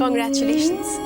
Congratulations.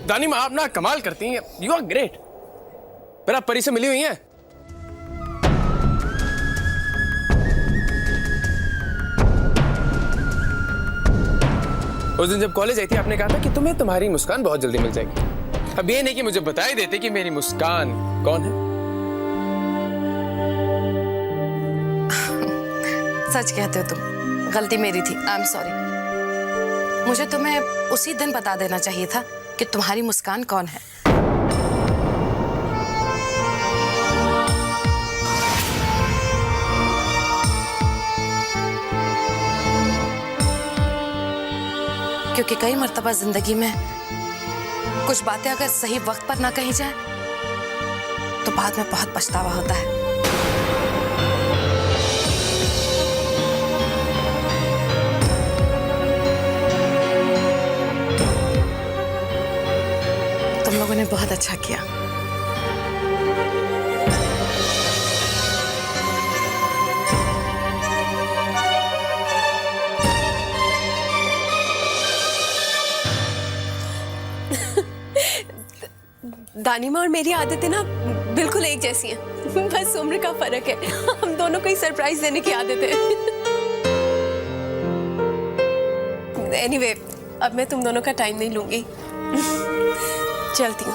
दानी माँ, आप ना कमाल करती हैं। You are great. पर आप परी से मिली हुई हैं? उस दिन जब कॉलेज आई थी आपने कहा था कि तुम्हें तुम्हारी मुस्कान बहुत जल्दी मिल जाएगी। अब ये नहीं कि मुझे बता ही देते कि मेरी मुस्कान कौन है। सच कहते हो तुम, गलती मेरी थी, आई एम सॉरी। मुझे तुम्हें उसी दिन बता देना चाहिए था कि तुम्हारी मुस्कान कौन है। क्योंकि कई मर्तबा जिंदगी में कुछ बातें अगर सही वक्त पर ना कही जाए तो बाद में बहुत पछतावा होता है। तुम लोगों ने बहुत अच्छा किया। दानिमा और मेरी आदतें ना बिल्कुल एक जैसी हैं। बस उम्र का फर्क है। हम दोनों को ही सरप्राइज देने की आदत है। एनीवे, अब मैं तुम दोनों का टाइम नहीं लूंगी। चलती हूँ।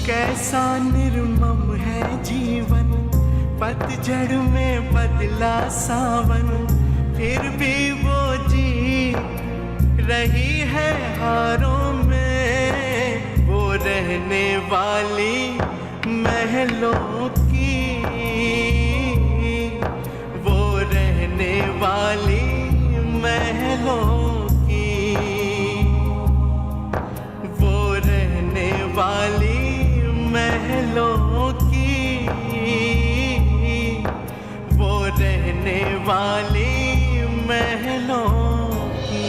कैसा निर्मम है जीवन, पतझड़ में बदला सावन, फिर भी वो जी रही है हारों में, वो रहने वाली महलों की, वो रहने वाली महलों की, वो रहने वाली महलों की, वो रहने वाली महलों की।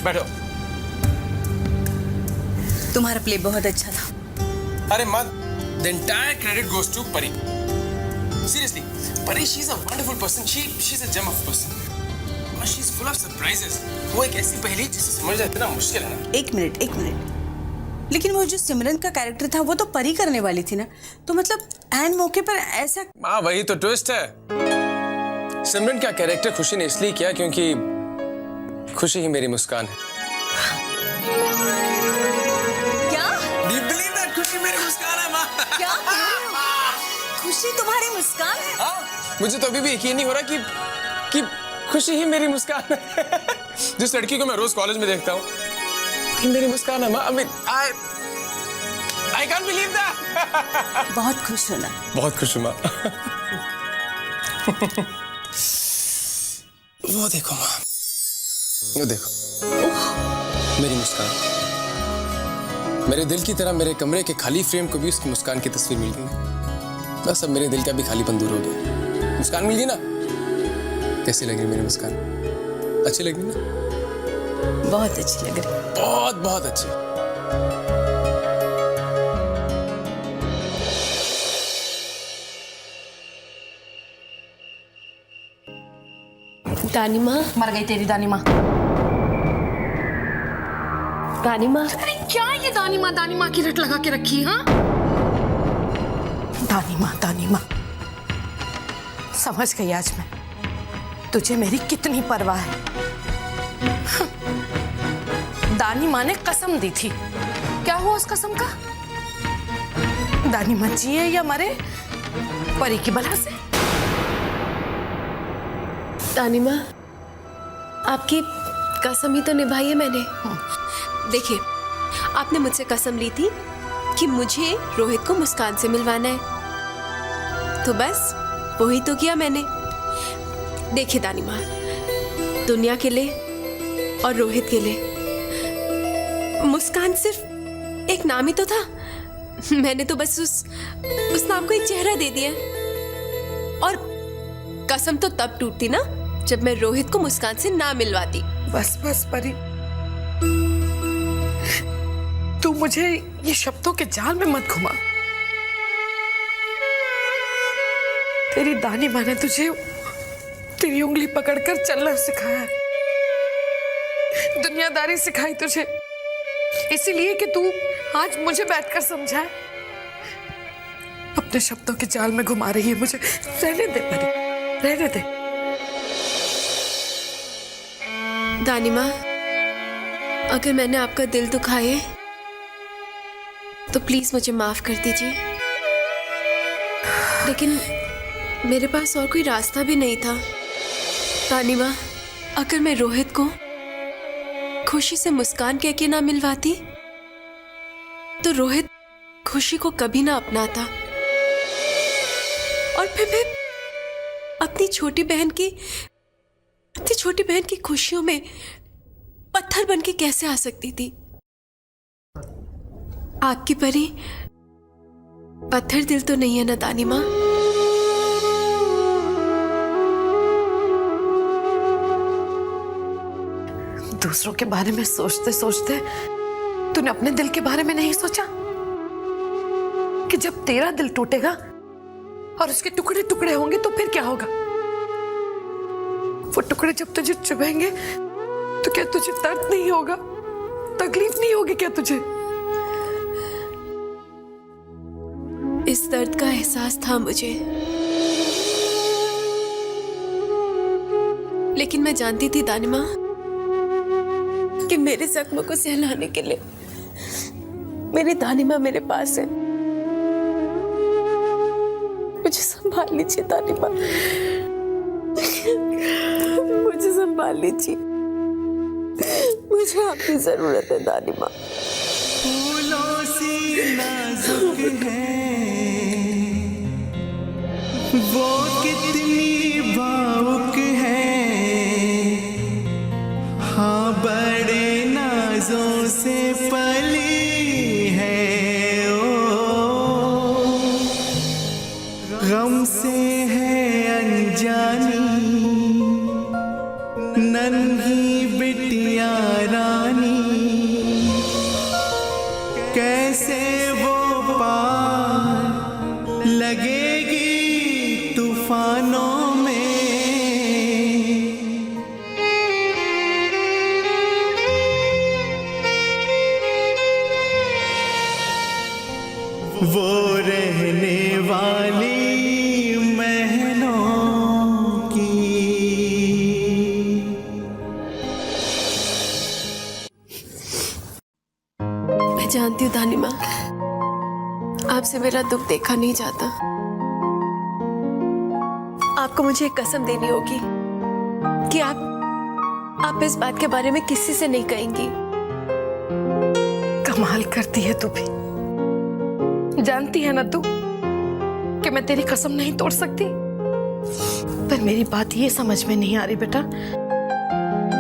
बैठो। तुम्हारा प्ले बहुत अच्छा था। अरे मत, the entire credit goes to Pari. Seriously, Pari, she's a wonderful person. She's a gem of person. और she's full of surprises. वो एक ऐसी पहेली जिसे समझना इतना मुश्किल है ना। एक मिनट, लेकिन वो जो सिमरन का कैरेक्टर था वो तो परी करने वाली थी ना, तो मतलब एन मौके पर ऐसा। हाँ, वही तो ट्विस्ट है। सिमरन का कैरेक्टर खुशी ने इसलिए किया क्योंकि खुशी ही मेरी मुस्कान है। क्या? Do you believe that? खुशी मेरी मुस्कान है माँ। क्या? खुशी तुम्हारी मुस्कान है? हाँ, मुझे तो अभी भी यकीन नहीं हो रहा कि खुशी ही मेरी मुस्कान है। जिस लड़की को मैं रोज कॉलेज में देखता हूँ, वही मेरी मुस्कान है माँ। I mean, I can't believe that. बहुत खुश होना। बहुत खुश हूँ माँ। वो देखो माँ, वो देखो, मेरी मुस्कान। मेरे दिल की तरह मेरे कमरे के खाली फ्रेम को भी उसकी मुस्कान की तस्वीर मिल गई। बस अब मेरे दिल का भी खालीपन दूर हो गया। मुस्कान मिल गई ना? कैसी लग रही मेरी मुस्कान? अच्छी लग रही ना? बहुत अच्छी लग रही। बहुत बहुत अच्छी। दानी माँ, मर गई तेरी दानी माँ। दानी माँ, अरे क्या ये दानी माँ की रट लगा के रखी? हाँ, दानी माँ, समझ गई आज मैं तुझे मेरी कितनी परवाह है। दानी माँ ने कसम दी थी, क्या हुआ उस कसम का? दानी माँ जिए या मरे परी की बला से। दानी माँ, आपकी कसम ही तो निभाई है मैंने। देखिए, आपने मुझसे कसम ली थी कि मुझे रोहित को मुस्कान से मिलवाना है, तो बस वही तो किया मैंने। देखिए दानी माँ, दुनिया के लिए और रोहित के लिए मुस्कान सिर्फ एक नाम ही तो था। मैंने तो बस उस नाम को एक चेहरा दे दिया। और कसम तो तब टूटती ना जब मैं रोहित को मुस्कान से ना मिलवाती। बस परी, तू मुझे ये शब्दों के जाल में मत घुमा। तेरी दानी माँ ने तुझे तेरी उंगली पकड़कर चलना सिखाया है, दुनियादारी सिखाई तुझे, इसीलिए कि तू आज मुझे बैठकर समझाए। अपने शब्दों के जाल में घुमा रही है मुझे। रहने दे परी, रहने दे। दानी माँ, अगर मैंने आपका दिल दुखाए तो प्लीज मुझे माफ कर दीजिए, लेकिन मेरे पास और कोई रास्ता भी नहीं था। दानी माँ, अगर मैं रोहित को खुशी से मुस्कान कह के ना मिलवाती तो रोहित खुशी को कभी ना अपनाता, और फिर मैं अपनी छोटी बहन की खुशियों में पत्थर बन के कैसे आ सकती थी। आपकी परी पत्थर दिल तो नहीं है ना दानी माँ? दूसरों के बारे में सोचते सोचते तूने अपने दिल के बारे में नहीं सोचा कि जब तेरा दिल टूटेगा और उसके टुकड़े टुकड़े होंगे तो फिर क्या होगा? वो टुकड़े जब तुझे चुभेंगे तो क्या तुझे दर्द नहीं होगा? तकलीफ नहीं होगी क्या तुझे? इस दर्द का एहसास था मुझे, लेकिन मैं जानती थी दानी माँ कि मेरे जख्मों को सहलाने के लिए मेरी दानी माँ मेरे पास है। मुझे संभाल लीजिए दानी माँ, मुझे संभाल लीजिए, मुझे आपकी जरूरत है दानी माँ। फूलों सी नाजुक है वो, कितनी भावुक है, हाँ बड़े नाजों से पली है ओ, गम से है अनजानी नन्ही बिटिया लगेगी तूफानों में, वो रहने वाली महनों की। मैं जानती हूँ दानिमा, आपसे मेरा दुख देखा नहीं जाता। आपको मुझे एक कसम देनी होगी कि आप इस बात के बारे में किसी से नहीं कहेंगी। कमाल करती है तू भी। जानती है ना तू कि मैं तेरी कसम नहीं तोड़ सकती। पर मेरी बात ये समझ में नहीं आ रही बेटा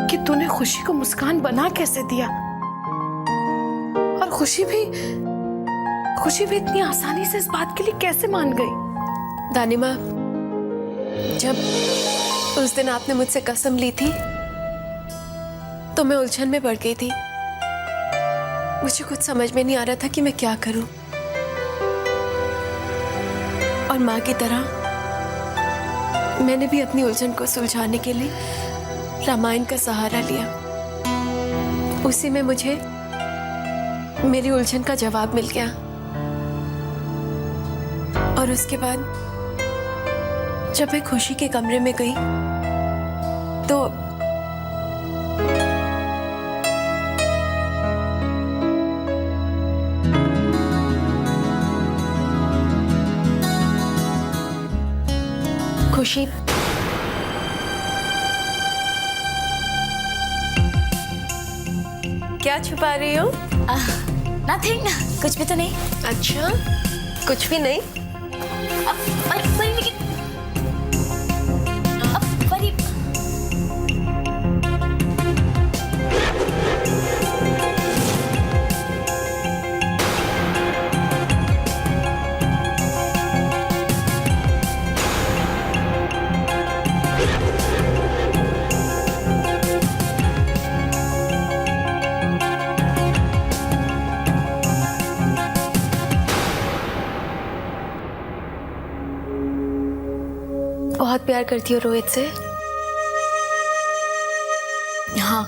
कि तूने खुशी को मुस्कान बना कैसे दिया, और खुशी भी इतनी आसानी से इस बात के लिए कैसे मान गई। दानिमा, जब उस दिन आपने मुझसे कसम ली थी तो मैं उलझन में पड़ गई थी। मुझे कुछ समझ में नहीं आ रहा था कि मैं क्या करूं, और माँ की तरह मैंने भी अपनी उलझन को सुलझाने के लिए रामायण का सहारा लिया। उसी में मुझे मेरी उलझन का जवाब मिल गया, और उसके बाद जब मैं खुशी के कमरे में गई तो खुशी, क्या छुपा रही हो? नथिंग, कुछ भी तो नहीं। अच्छा, कुछ भी नहीं। परी लेकिन परी बहुत प्यार करती हो रोहित से? हाँ,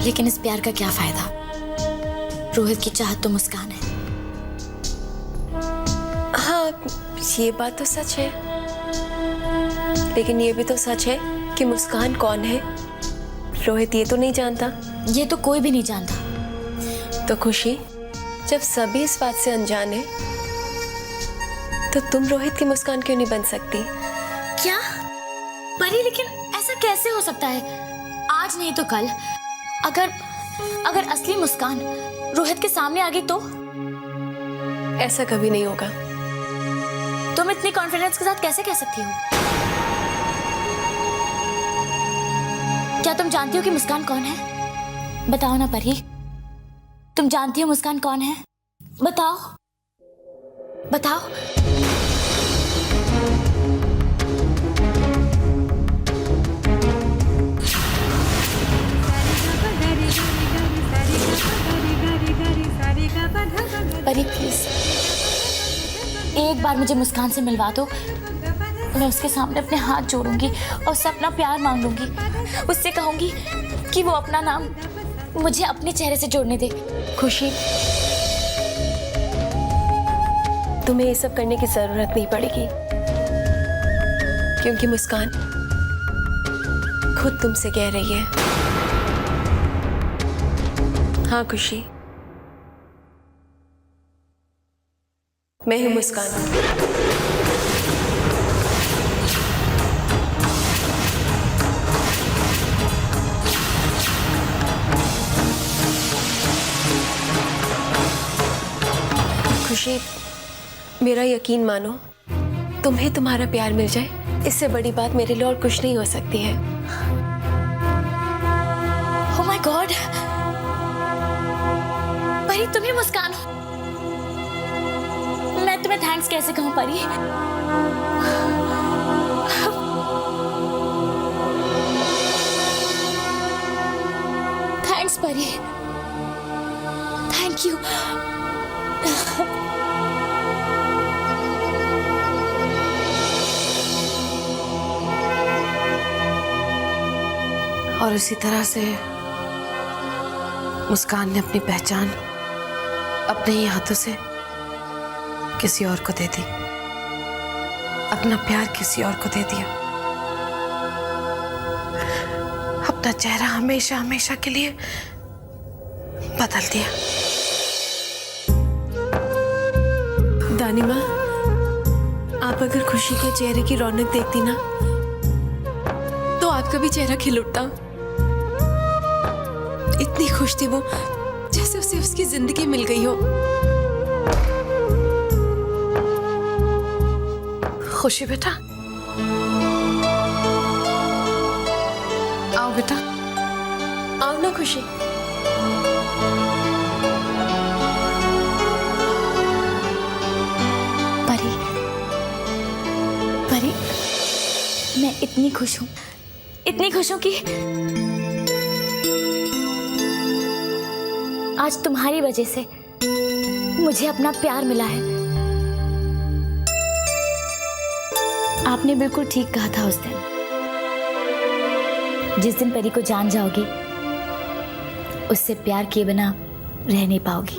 लेकिन इस प्यार का क्या फायदा? रोहित की चाहत तो मुस्कान है। हाँ, ये बात तो सच है, लेकिन ये भी तो सच है कि मुस्कान कौन है रोहित ये तो नहीं जानता। ये तो कोई भी नहीं जानता। तो खुशी, जब सभी इस बात से अनजान है तो तुम रोहित की मुस्कान क्यों नहीं बन सकती? क्या परी, लेकिन ऐसा कैसे हो सकता है? आज नहीं तो कल अगर असली मुस्कान रोहित के सामने आ गई तो? ऐसा कभी नहीं होगा। तुम इतनी कॉन्फिडेंस के साथ कैसे कह सकती हो? क्या तुम जानती हो कि मुस्कान कौन है? बताओ ना परी, तुम जानती हो मुस्कान कौन है? बताओ बताओ। परी प्लीज, एक बार मुझे मुस्कान से मिलवा दो। मैं उसके सामने अपने हाथ जोड़ूंगी और उससे अपना प्यार मांग लूंगी। उससे कहूंगी कि वो अपना नाम मुझे अपने चेहरे से जोड़ने दे। खुशी, तुम्हें ये सब करने की जरूरत नहीं पड़ेगी, क्योंकि मुस्कान खुद तुमसे कह रही है। हाँ खुशी, मैं हूं मुस्कान। खुशी, मेरा यकीन मानो, तुम्हें तुम्हारा प्यार मिल जाए, इससे बड़ी बात मेरे लिए और कुछ नहीं हो सकती है। Oh my God! परी, तुम ही मुस्कान हो। मैं तुम्हें थैंक्स कैसे कहूँ परी? थैंक्स परी, थैंक यू। और उसी तरह से मुस्कान ने अपनी पहचान अपने ही हाथों से किसी और को दे दी, अपना प्यार किसी और को दे दिया, अपना चेहरा हमेशा हमेशा के लिए बदल दिया। दानिमा, आप अगर खुशी के चेहरे की रौनक देखती ना तो आपका भी चेहरा खिल उठता। इतनी खुश थी वो जैसे उसे उसकी जिंदगी मिल गई हो। खुशी बेटा, आओ बेटा। आओ ना खुशी। परी, परी, मैं इतनी खुश हूँ कि आज तुम्हारी वजह से मुझे अपना प्यार मिला है। आपने बिल्कुल ठीक कहा था उस दिन, जिस दिन परी को जान जाओगी उससे प्यार किए बिना रह नहीं पाओगी।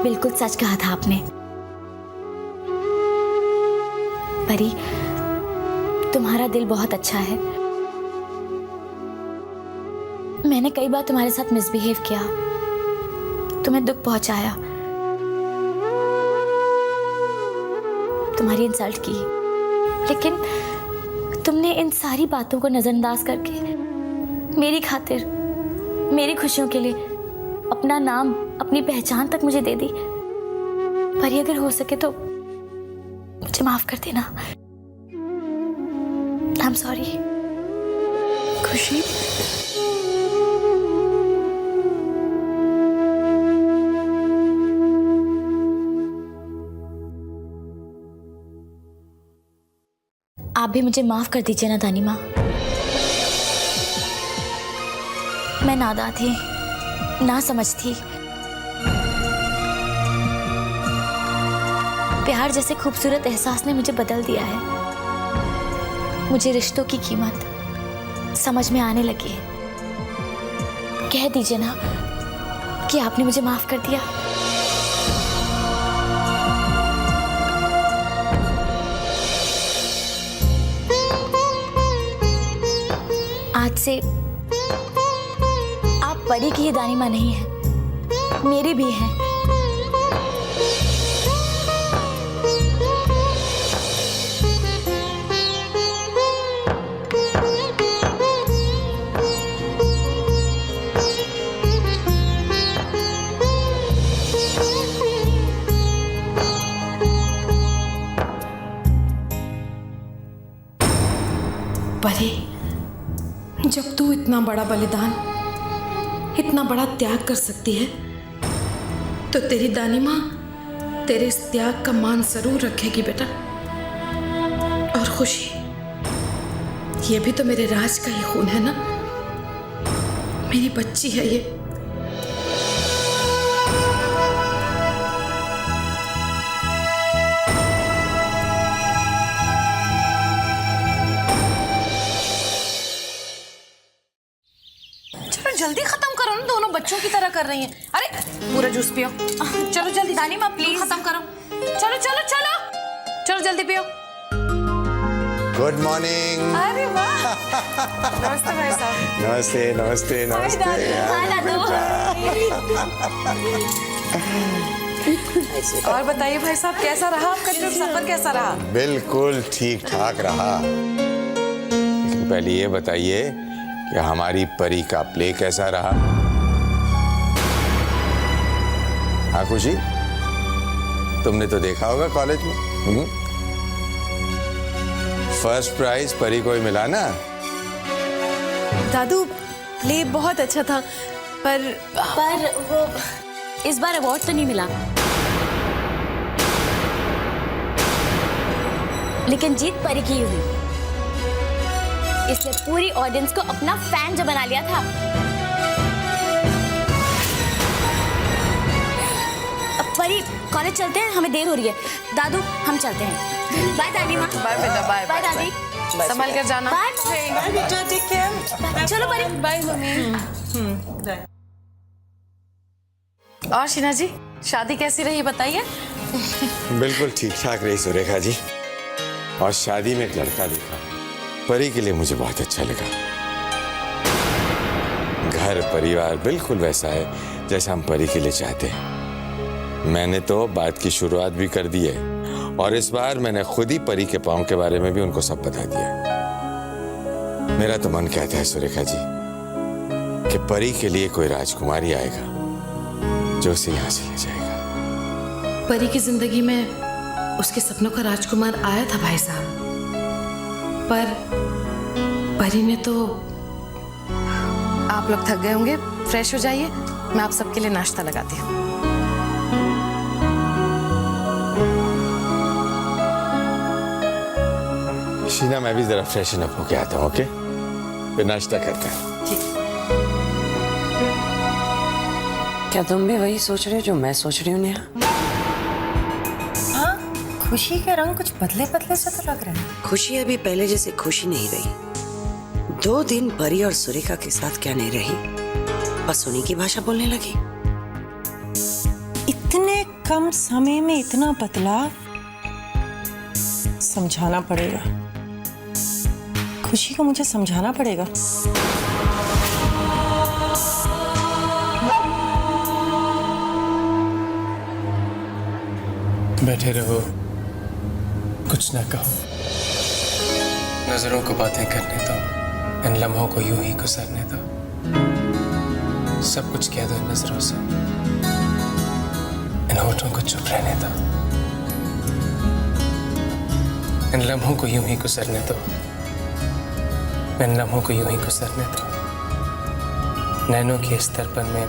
बिल्कुल सच कहा था आपने। परी, तुम्हारा दिल बहुत अच्छा है। मैंने कई बार तुम्हारे साथ मिसबिहेव किया, तुम्हें दुख पहुंचाया, तुम्हारी इंसल्ट की, लेकिन तुमने इन सारी बातों को नजरअंदाज करके मेरी खातिर, मेरी खुशियों के लिए अपना नाम, अपनी पहचान तक मुझे दे दी। पर अगर हो सके तो मुझे माफ कर देना। I am sorry. खुशी, आप भी मुझे माफ कर दीजिए ना दानिमा। मैं नादान थी, ना समझ थी। प्यार जैसे खूबसूरत एहसास ने मुझे बदल दिया है। मुझे रिश्तों की कीमत समझ में आने लगी है। कह दीजिए ना कि आपने मुझे माफ कर दिया। आज से आप परी की ही दानिमा नहीं है, मेरी भी है। परी, जब तू इतना बड़ा बलिदान, इतना बड़ा त्याग कर सकती है तो तेरी दानिमा तेरे इस त्याग का मान जरूर रखेगी बेटा। और खुशी, ये भी तो मेरे राज का ही खून है ना, मेरी बच्ची है ये। जल्दी खत्म करो ना, दोनों बच्चों की तरह कर रही हैं। अरे पूरा जूस पियो। चलो जल्दी दानिमा, प्लीज खत्म करो। चलो चलो चलो चलो जल्दी पियो। Good morning. अरे वाह, नमस्ते भाई साहब। नमस्ते नमस्ते नमस्ते। और बताइए भाई साहब, कैसा रहा आपका ट्रिप, सफर कैसा रहा? बिल्कुल ठीक ठाक रहा। लेकिन पहले ये बताइए कि हमारी परी का प्ले कैसा रहा? हाँ खुशी, तुमने तो देखा होगा कॉलेज में। फर्स्ट प्राइज परी को ही मिला ना? दादू, प्ले बहुत अच्छा था, पर वो इस बार अवार्ड तो नहीं मिला, लेकिन जीत परी की हुई। इसलिए पूरी ऑडियंस को अपना फैन जो बना लिया था। अब परी परी कॉलेज चलते हैं, हमें देर हो रही है। दादू हम चलते हैं। बाय दादी माँ। बाय बेटा, बाय बाय दादी। संभल कर जाना। बाय बेटा टेक केयर। चलो परी। Bye mummy. और शीना जी, शादी कैसी रही बताइए? बिल्कुल ठीक ठाक रही सुरेखा जी। और शादी में एक लड़का देखा, परी के लिए मुझे बहुत अच्छा लगा। घर परिवार बिल्कुल वैसा है जैसा हम परी के लिए चाहते हैं। मैंने तो बात की शुरुआत भी कर दी है और इस बार मैंने खुद ही परी के पाँव के बारे में भी उनको सब बता दिया। मेरा तो मन कहता है सुरेखा जी कि परी के लिए कोई राजकुमारी आएगा जो उसे यहाँ से ले जाएगा। परी की जिंदगी में उसके सपनों का राजकुमार आया था भाई साहब, पर परी ने तो। आप लोग थक गए होंगे, फ्रेश हो जाइए, मैं आप सबके लिए नाश्ता लगाती हूँ। शीना मैं भी जरा फ्रेशन अप होके आता हूँ, ओके? फिर नाश्ता करते हैं। क्या तुम भी वही सोच रहे हो जो मैं सोच रही हूँ नेहा? हाँ, खुशी के रंग कुछ बदले बदले से तो लग रहे हैं। खुशी अभी पहले जैसे खुशी नहीं रही। 2 दिन परी और सुरेखा के साथ क्या नहीं रही, बस उन्हीं की भाषा बोलने लगी। इतने कम समय में इतना बदलाव, समझाना पड़ेगा। खुशी को मुझे समझाना पड़ेगा। बैठे रहो, कुछ ना कहो, नजरों को बातें करने दो, इन लम्हों को यूं ही गुजरने दो। सब कुछ कह दो इन नजरों से, इन होठों को चुप रहने दो। इन लम्हों को यूं ही गुजरने दो, इन लम्हों को यूं ही गुजरने दो। नैनों के इस दर्पण में,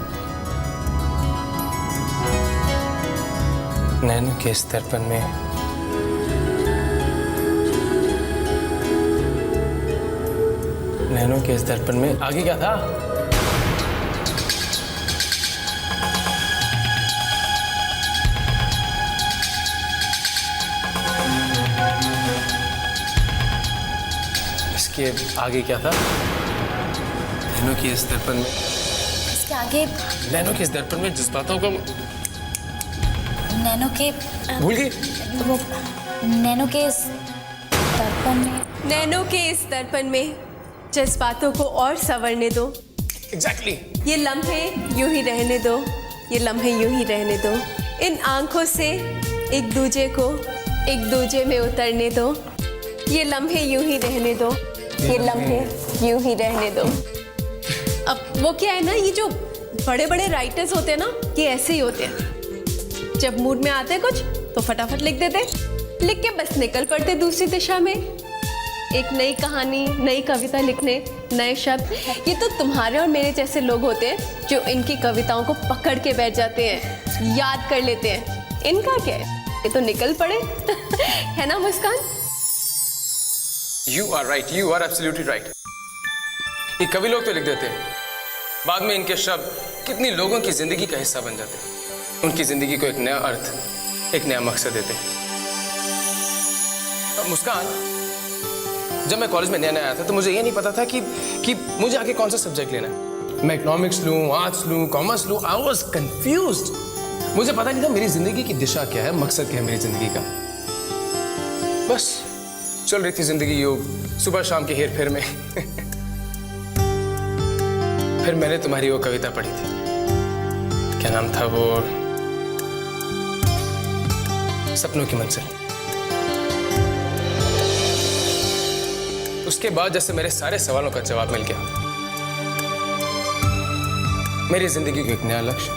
नैनों के इस दर्पण में नैनों के इस दर्पण में आगे क्या था? इसके आगे क्या था? नैनों के इस दर्पण में, इसके आगे नैनों के इस दर्पण में जज्बातों को नैनो के भूल गई। वो नैनो के इस दर्पण में, नैनो के इस दर्पण में जज्बातों को और संवरने दो। एग्जैक्टली। ये लम्हे यूं ही रहने दो, ये लम्हे यूं ही रहने दो। इन आंखों से एक दूजे में उतरने दो। ये लम्हे यूं ही रहने दो, ये लम्हे यूं ही रहने दो। अब वो क्या है ना, ये जो बड़े बड़े राइटर्स होते हैं ना, ये ऐसे ही होते हैं। जब मूड में आते कुछ तो फटाफट लिख देते, लिख के बस निकल पड़ते दूसरी दिशा में, एक नई कहानी, नई कविता लिखने, नए शब्द। ये तो तुम्हारे और मेरे जैसे लोग होते हैं जो इनकी कविताओं को पकड़ के बैठ जाते हैं, याद कर लेते हैं। इनका क्या है, ये तो निकल पड़े। है ना मुस्कान? You are right, you are absolutely right. ये कवि लोग तो लिख देते हैं, बाद में इनके शब्द कितनी लोगों की जिंदगी का हिस्सा बन जाते हैं, उनकी जिंदगी को एक नया अर्थ, एक नया मकसद देते हैं। अब मुस्कान, जब मैं कॉलेज में नया आया था तो मुझे ये नहीं पता था कि मुझे आगे कौन सा सब्जेक्ट लेना है। मैं इकोनॉमिक्स लूँ, आर्ट्स लूँ, कॉमर्स लूँ। I was confused. मुझे पता नहीं था मेरी जिंदगी की दिशा क्या है, मकसद क्या है मेरी जिंदगी का। बस चल रही थी जिंदगी यूं सुबह शाम के हेर फेर में। फिर मैंने तुम्हारी वो कविता पढ़ी थी, क्या नाम था वो, सपनों की मंजिल। उसके बाद जैसे मेरे सारे सवालों का जवाब मिल गया, मेरी जिंदगी को एक नया लक्ष्य,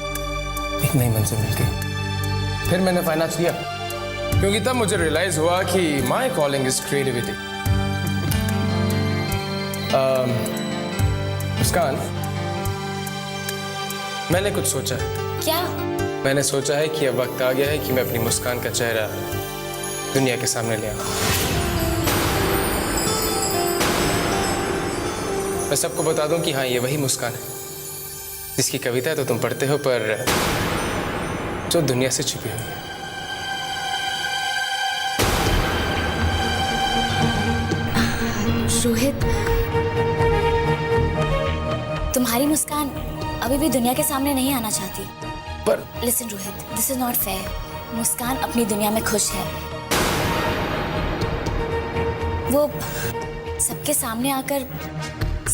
एक नई मंजिल मिल गई। फिर मैंने फाइनेंस लिया, क्योंकि तब मुझे रियलाइज हुआ कि माई कॉलिंग इज क्रिएटिविटी। मुस्कान, मैंने कुछ सोचा है। क्या? मैंने सोचा है कि अब वक्त आ गया है कि मैं अपनी मुस्कान का चेहरा दुनिया के सामने ले आऊं। मैं सबको बता दूं कि हाँ, ये वही मुस्कान है जिसकी कविता तो तुम पढ़ते हो, पर जो दुनिया से छिपी हुई है। रोहित, तुम्हारी मुस्कान अभी भी दुनिया के सामने नहीं आना चाहती। पर listen Rohit, this is not fair. Muskan अपनी दुनिया में खुश है। वो सबके सामने आकर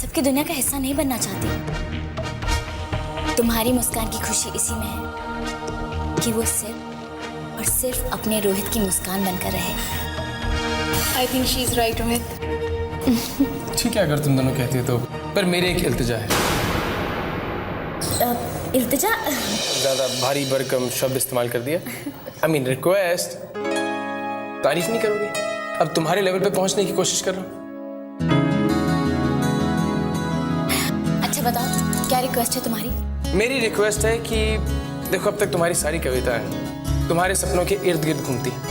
सबकी दुनिया का हिस्सा नहीं बनना चाहती। तुम्हारी मुस्कान की खुशी इसी में है कि वो सिर्फ और सिर्फ अपने रोहित की मुस्कान बनकर रहे। I think she is right Rohit. ठीक है अगर तुम दोनों कहती हो तो, पर मेरे एक इल्तिजा है। इल्तिजा? ज्यादा भारी भरकम शब्द इस्तेमाल कर दिया। I mean request. तारीफ नहीं करोगे? अब तुम्हारे लेवल पे पहुंचने की कोशिश कर रहा हूँ। अच्छा बताओ, क्या रिक्वेस्ट है तुम्हारी? मेरी रिक्वेस्ट है कि देखो, अब तक तुम्हारी सारी कविताएं तुम्हारे सपनों के इर्द गिर्द घूमती हैं।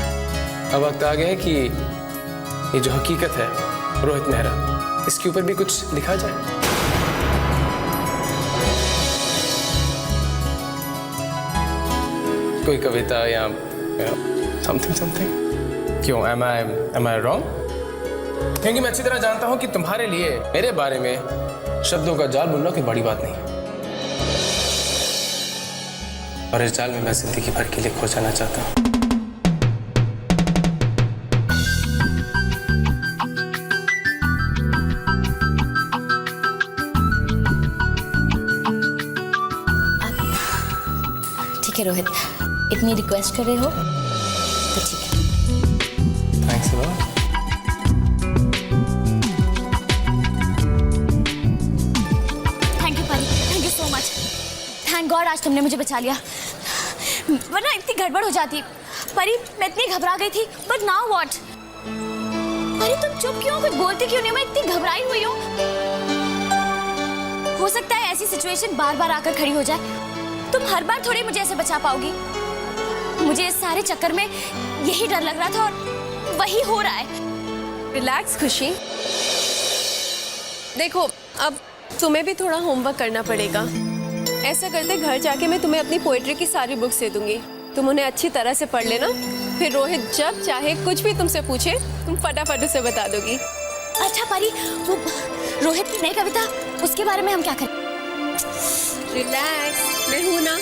अब वक्त आ गया है कि ये जो हकीकत है रोहित मेहरा, इसके ऊपर भी कुछ लिखा जाए। कोई कविता या समथिंग समथिंग। क्यों? am I wrong? क्योंकि मैं अच्छी तरह जानता हूं कि तुम्हारे लिए मेरे बारे में शब्दों का जाल बुनना कोई बड़ी बात नहीं, और इस जाल में मैं जिंदगी भर के लिए खो जाना चाहता हूं। ठीक है रोहित, इतनी रिक्वेस्ट कर रहे हो तो ठीक है। Thanks a lot. Thank you Pari, thank you so much. Thank God आज तुमने मुझे बचा लिया, वरना इतनी गड़बड़ हो जाती। परी, मैं इतनी घबरा गई थी, बट नाउ व्हाट? परी तुम चुप क्यों, कुछ बोलती क्यों नहीं? मैं इतनी घबराई हुई हूँ। हो सकता है ऐसी सिचुएशन बार बार आकर खड़ी हो जाए। तुम हर बार थोड़ी मुझे ऐसे बचा पाओगी। मुझे इस सारे चक्कर में यही डर लग रहा था और वही हो रहा है। रिलैक्स खुशी। देखो, अब तुम्हें भी थोड़ा होमवर्क करना पड़ेगा। ऐसा करते घर जाके मैं तुम्हें अपनी पोएट्री की सारी बुक्स दे दूंगी, तुम उन्हें अच्छी तरह से पढ़ लेना। फिर रोहित जब चाहे कुछ भी तुमसे पूछे, तुम फटाफट उसे बता दोगी। अच्छा परी, वो रोहित की नई कविता, उसके बारे में हम क्या करें? रिलैक्स, मैं हूं ना।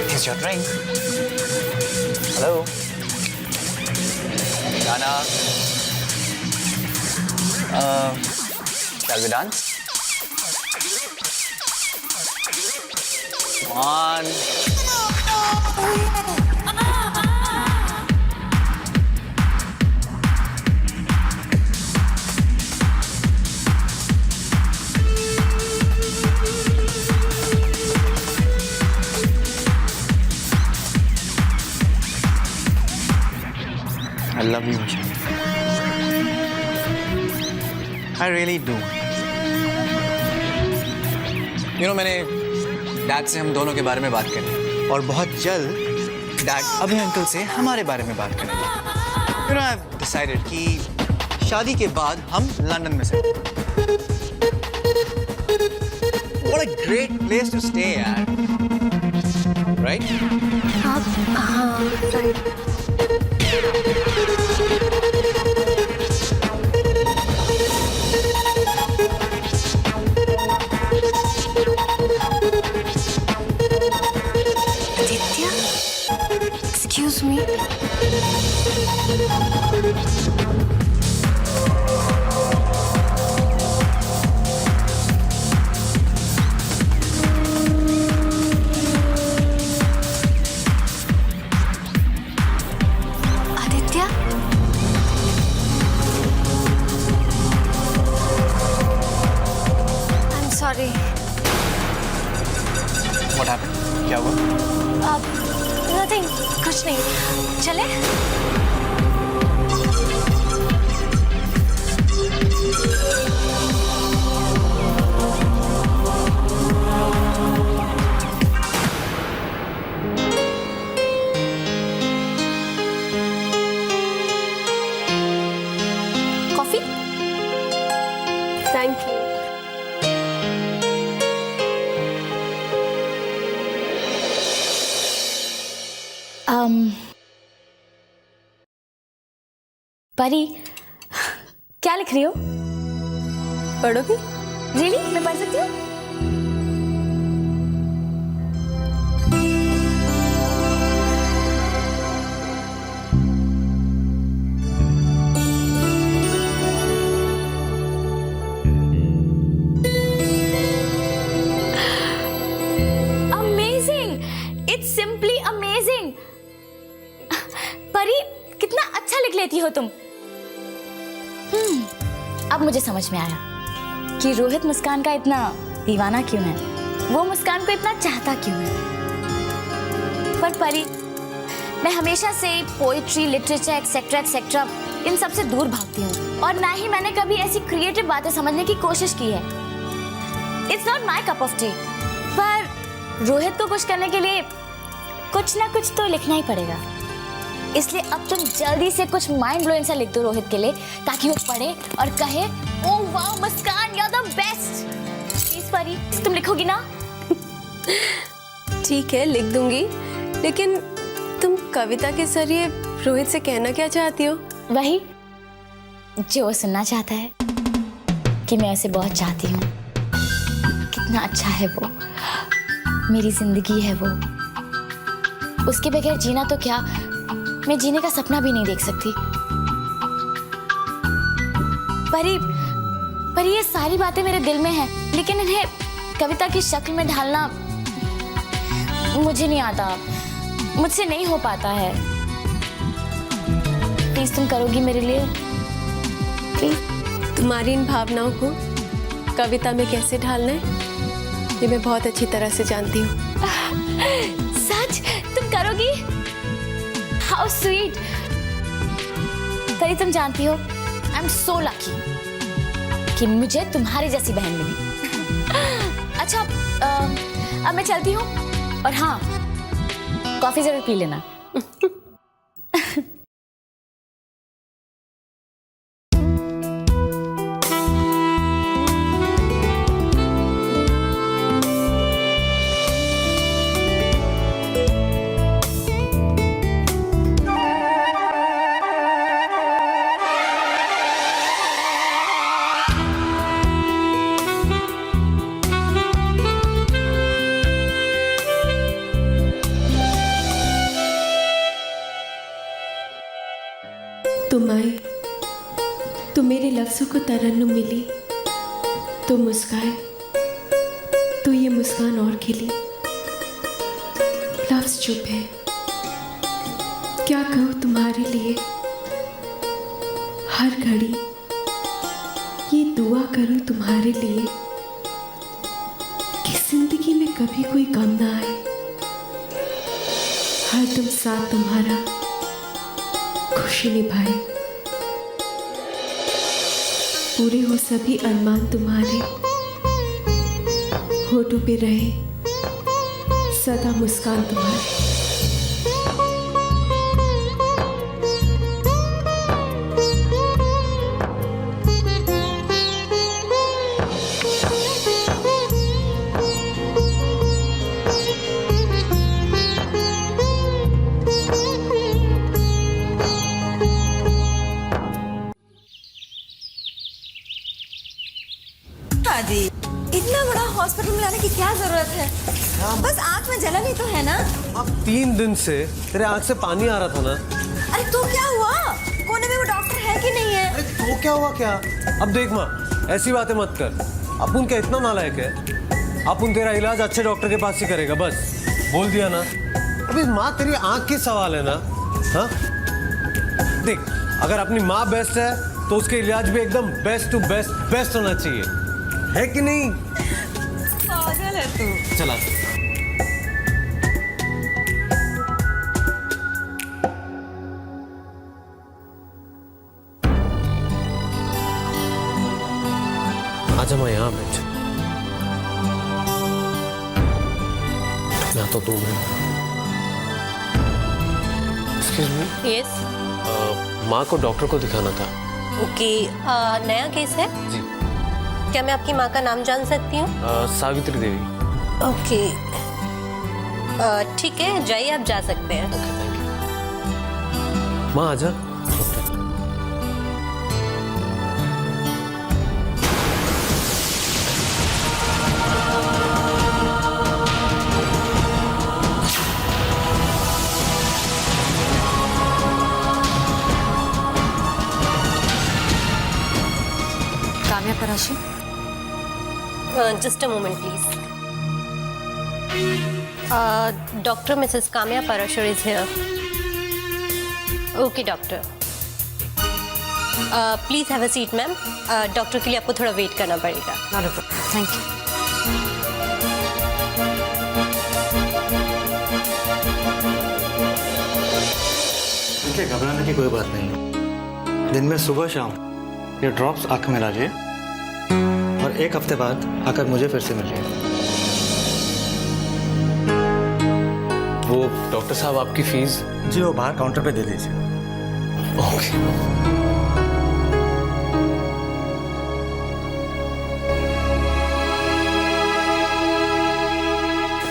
Here's your drink. Hello. Dana. Shall we dance? Come on. I love you, Michelle. I really do. You know, मैंने डैड से हम दोनों के बारे में बात करी और बहुत जल्द डैड अभय अंकल से हमारे बारे में बात करेंगे। You know, I've decided कि शादी के बाद हम लंदन में से। What a great place to stay, यार. Right? हाँ, right. Aditya, excuse me. Aditya, What happened? क्या हुआ? नथिंग, कुछ नहीं। चले? कॉफी? Thank you. परी, क्या लिख रही हो? पढ़ोगी? रियली? मैं पढ़ सकती हूँ? अमेजिंग! It's simply amazing! परी, कितना अच्छा लिख लेती हो तुम। अब मुझे समझ में आया कि रोहित मुस्कान का इतना दीवाना क्यों है, वो मुस्कान को इतना चाहता क्यों है। पर परी, मैं हमेशा से पोइट्री, लिटरेचर एक्सेट्रा एक्सेट्रा इन सब से दूर भागती हूँ, और ना ही मैंने कभी ऐसी क्रिएटिव बातें समझने की कोशिश की है। It's not my cup of T. पर रोहित को खुश करने के लिए कुछ ना कुछ तो लिखना ही पड़ेगा। इसलिए अब तुम जल्दी से कुछ माइंड ब्लोइंग सा लिख दो रोहित के लिए, ताकि वो पढ़े और कहे, oh wow Muskaan, you are the best. Please Pari, तुम लिखोगी ना? ठीक है, लिख दूंगी। लेकिन तुम कविता के जरिए रोहित से कहना क्या चाहती हो? वही जो वो सुनना चाहता है, कि मैं उसे बहुत चाहती हूँ, कितना अच्छा है वो, मेरी जिंदगी है वो, उसके बगैर जीना तो क्या, मैं जीने का सपना भी नहीं देख सकती। पर ये सारी बातें मेरे दिल में हैं, लेकिन इन्हें कविता की शक्ल में ढालना मुझे नहीं आता, मुझसे नहीं हो पाता है। प्लीज तुम करोगी मेरे लिए? प्लीज। तुम्हारी इन भावनाओं को कविता में कैसे ढालना है, ये मैं बहुत अच्छी तरह से जानती हूँ। सच? तुम करोगी? How sweet. तरी, तुम जानती हो, आई एम सो लकी कि मुझे तुम्हारी जैसी बहन मिली। अच्छा, अब मैं चलती हूँ, और हाँ, कॉफी जरूर पी लेना। तुम आए तो मेरे लफ्ज़ों को तरन्नुम मिली, तो मुस्काए तो ये मुस्कान और खिली। लफ्ज़ चुप है, क्या कहूँ तुम्हारे लिए, हर घड़ी ये दुआ करूँ तुम्हारे लिए कि जिंदगी में कभी कोई गम ना आए, हरदम साथ तुम्हारा खुशी निभाए, पूरे हो सभी अरमान तुम्हारे, होठों पे रहे सदा मुस्कान तुम्हारी। इतना बड़ा हॉस्पिटल में लाने की क्या जरूरत है? बस आंख में जलन ही तो है ना। अब 3 दिन से तेरे आंख से पानी आ रहा था ना। अरे तो क्या हुआ? कोने में वो डॉक्टर है कि नहीं है? अरे तो क्या हुआ क्या? अब देख माँ, ऐसी बातें मत कर। अपुन क्या इतना नालायक है? अपुन तेरा इलाज अच्छे डॉक्टर के पास ही करेगा, बस बोल दिया ना। अभी माँ तेरी आंख की सवाल है ना। हाँ देख, अगर अपनी माँ बेस्ट है तो उसके इलाज भी एकदम बेस्ट टू बेस्ट होना चाहिए, है कि नहीं? पागल है तू। चला आजा माँ, यहाँ बैठ। मैं तो 2 मिनट। Excuse me. यस। माँ को डॉक्टर को दिखाना था। ओके, नया केस है? जी। क्या मैं आपकी माँ का नाम जान सकती हूँ? सावित्री देवी। ओके, ठीक है, जाइए, आप जा सकते हैं। Okay, thank you. माँ आजा। Kamya Parashar, just a moment please. Doctor Mrs Kamya Parashar is here. Okay doctor, please have a seat ma'am. Doctor के लिए आपको थोड़ा वेट करना पड़ेगा। Thank you. देखिए, घबराने की कोई बात नहीं। दिन में सुबह शाम ये ड्रॉप्स आँख में डालिए और 1 हफ्ते बाद आकर मुझे फिर से मिलिए। वो डॉक्टर साहब आपकी फीस? जी, वो बाहर काउंटर पे दे दीजिए। ओके।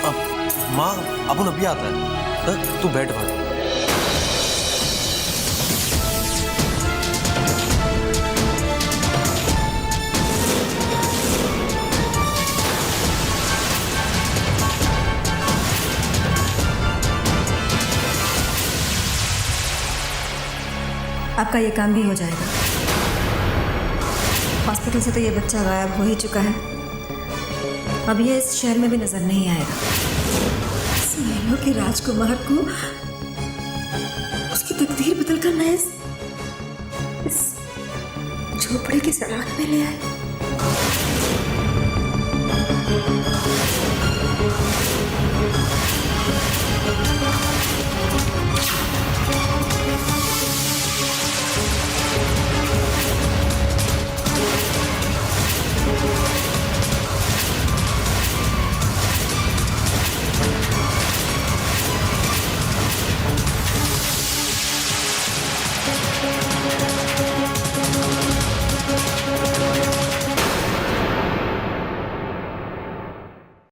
अब माँ, अपन अभी आता है। तू बैठ भाई। आपका ये काम भी हो जाएगा। हॉस्पिटल से तो ये बच्चा गायब हो ही चुका है, अब ये इस शहर में भी नजर नहीं आएगा। इस महलों के राजकुमार को उसकी तकदीर बदल कर मैं इस झोपड़े की सड़क में ले आए।